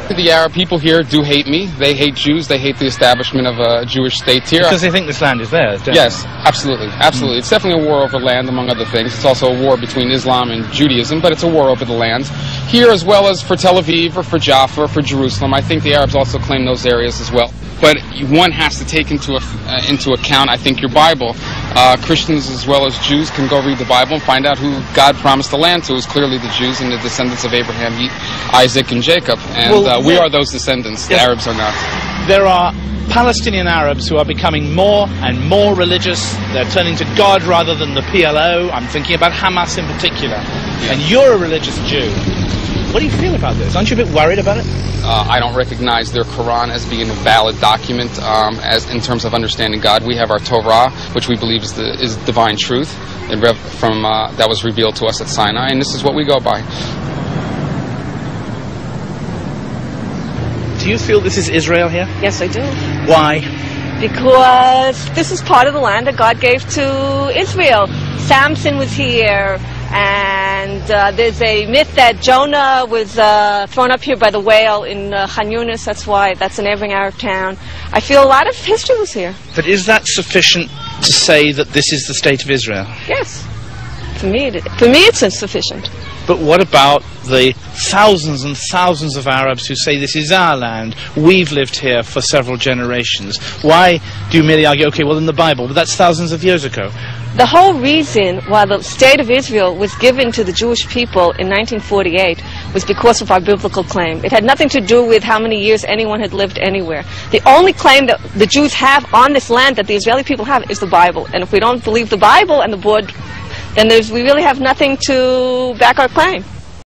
The Arab people here do hate me. They hate Jews. They hate the establishment of a Jewish state here. Because they think this land is theirs, don't Yes, absolutely. Absolutely. It's definitely a war over land, among other things. It's also a war between Islam and Judaism, but it's a war over the land. Here, as well as for Tel Aviv, or for Jaffa, or for Jerusalem, I think the Arabs also claim those areas as well. But one has to take into account, I think, your Bible. Christians as well as Jews can go read the Bible and find out who God promised the land to. Is clearly the Jews and the descendants of Abraham, Isaac, and Jacob. And we are those descendants. The Arabs are not. There are Palestinian Arabs who are becoming more and more religious. They're turning to God rather than the PLO. I'm thinking about Hamas in particular. Yeah. And you're a religious Jew. What do you feel about this? Aren't you a bit worried about it? I don't recognize their Quran as being a valid document as in terms of understanding God. We have our Torah, which we believe is divine truth, that was revealed to us at Sinai, and this is what we go by. Do you feel this is Israel here? Yes, I do. Why? Because this is part of the land that God gave to Israel. Samson was here, and there's a myth that Jonah was thrown up here by the whale in Khan Yunis. That's a neighboring Arab town. I feel a lot of history was here. But is that sufficient to say that this is the state of Israel? Yes. For me, it's insufficient. But what about the thousands and thousands of Arabs who say this is our land, we've lived here for several generations? Why do you merely argue, okay, well in the Bible, but that's thousands of years ago? The whole reason why the state of Israel was given to the Jewish people in 1948 was because of our biblical claim. It had nothing to do with how many years anyone had lived anywhere. The only claim that the Jews have on this land that the Israeli people have is the Bible. And if we don't believe the Bible and the board, then we really have nothing to back our claim.